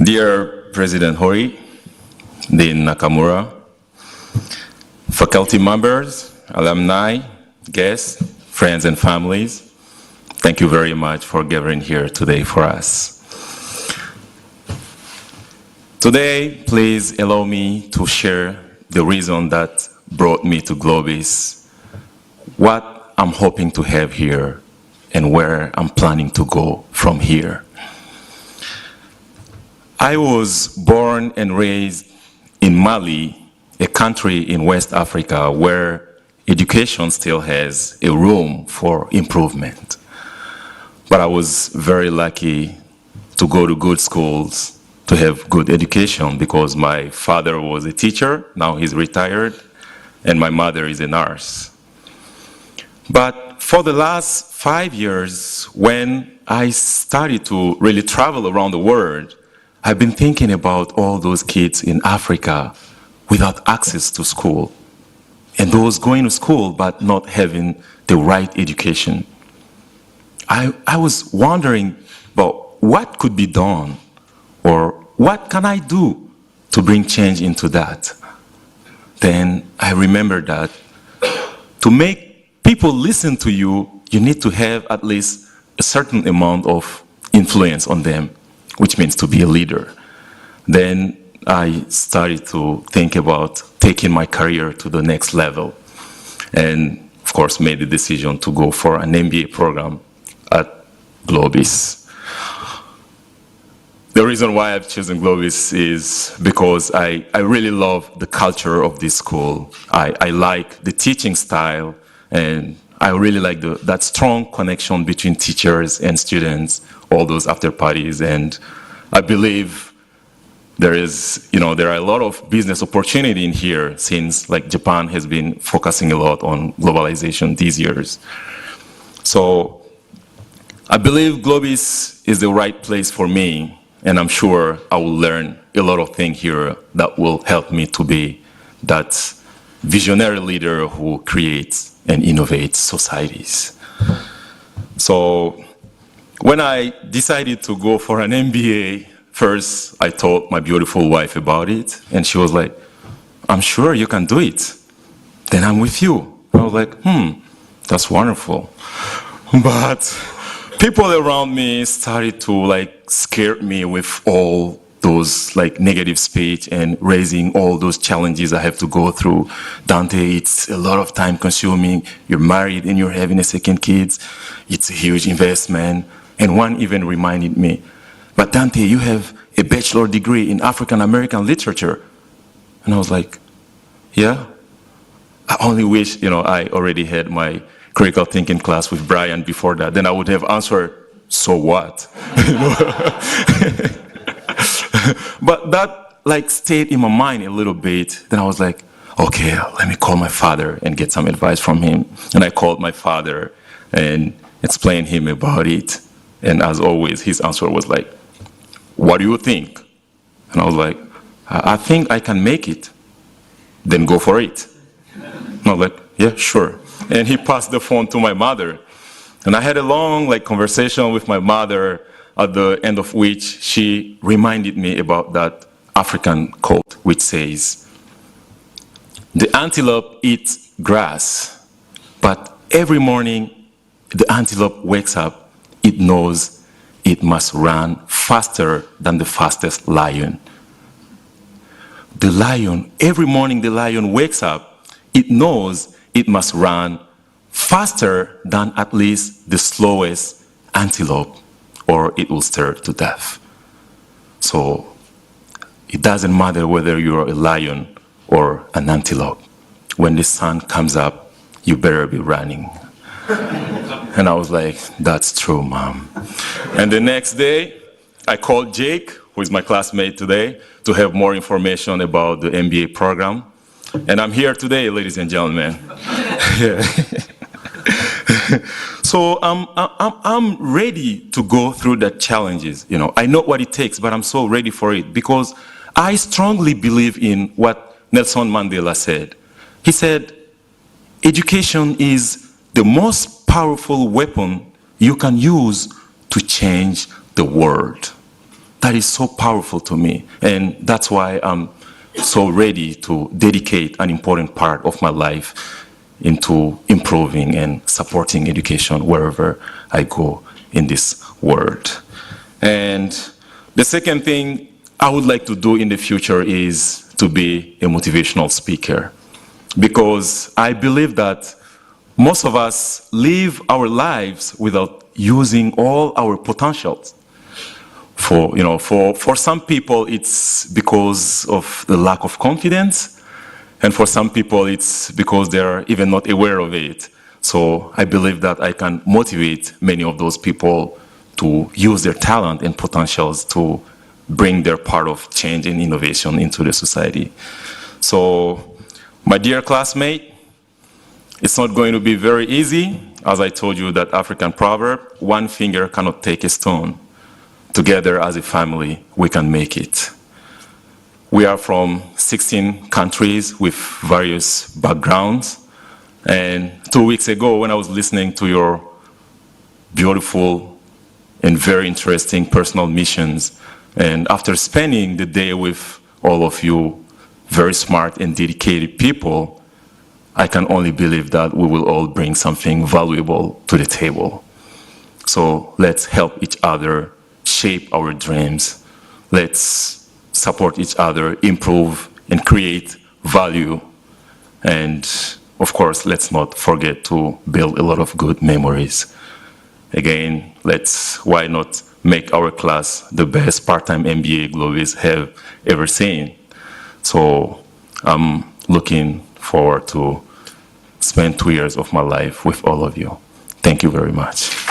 Dear President Hori, Dean Nakamura, faculty members, alumni, guests, friends and families, thank you very much for gathering here today for us. Today, please allow me to share the reason that brought me to GLOBIS, what I'm hoping to have here, and where I'm planning to go from here. I was born and raised in Mali, a country in West Africa where education still has a room for improvement. But I was very lucky to go to good schools, to have good education, because my father was a teacher, now he's retired, and my mother is a nurse. But for the last 5 years, when I started to really travel around the world, I've been thinking about all those kids in Africa without access to school, and those going to school but not having the right education. I was wondering about what could be done, or what can I do to bring change into that? Then I remembered that to make people listen to you, you need to have at least a certain amount of influence on them, which means to be a leader. Then I started to think about taking my career to the next level, and of course made the decision to go for an MBA program at GLOBIS. The reason why I've chosen GLOBIS is because I really love the culture of this school. I like the teaching style, and I really like that strong connection between teachers and students, all those after parties. And I believe there are a lot of business opportunity in here, since like Japan has been focusing a lot on globalization these years. So I believe GLOBIS is the right place for me, and I'm sure I will learn a lot of things here that will help me to be that visionary leader who creates and innovates societies. So when I decided to go for an MBA, first I told my beautiful wife about it, and she was like, I'm sure you can do it. Then I'm with you. I was like, that's wonderful. But people around me started to scare me with all those negative speech and raising all those challenges I have to go through. Dante, it's a lot of time consuming. You're married and you're having a second kid. It's a huge investment. And one even reminded me, but Dante, you have a bachelor degree in African American literature. And I was like, yeah. I only wish, I already had my critical thinking class with Brian before that. Then I would have answered, so what? But that stayed in my mind a little bit. Then I was like, okay, let me call my father and get some advice from him. And I called my father and explained him about it. And as always, his answer was like, what do you think? And I was like, I think I can make it. Then go for it. And I was like, yeah, sure. And he passed the phone to my mother. And I had a long conversation with my mother, at the end of which she reminded me about that African quote, which says, the antelope eats grass, but every morning the antelope wakes up, it knows it must run faster than the fastest lion. The lion, every morning the lion wakes up, it knows it must run faster than at least the slowest antelope, or it will starve to death. So it doesn't matter whether you're a lion or an antelope. When the sun comes up, you better be running. And I was like, that's true, Mom. And the next day, I called Jake, who is my classmate today, to have more information about the MBA program. And I'm here today, ladies and gentlemen. So I'm ready to go through the challenges. I know what it takes, but I'm so ready for it, because I strongly believe in what Nelson Mandela said. He said, education is the most powerful weapon you can use to change the world. that is so powerful to me. And that's why I'm so ready to dedicate an important part of my life into improving and supporting education wherever I go in this world. And the second thing I would like to do in the future is to be a motivational speaker, because I believe that most of us live our lives without using all our potentials. For some people, it's because of the lack of confidence, and for some people, it's because they're even not aware of it. So I believe that I can motivate many of those people to use their talent and potentials to bring their part of change and innovation into the society. So, my dear classmate, it's not going to be very easy. As I told you, that African proverb, one finger cannot take a stone. Together as a family, we can make it. We are from 16 countries with various backgrounds. And 2 weeks ago, when I was listening to your beautiful and very interesting personal missions, and after spending the day with all of you very smart and dedicated people, I can only believe that we will all bring something valuable to the table. So let's help each other shape our dreams. Let's support each other, improve, and create value. And of course, let's not forget to build a lot of good memories. Again, why not make our class the best part-time MBA GLOBIS have ever seen? So I'm looking forward to spend 2 years of my life with all of you. Thank you very much.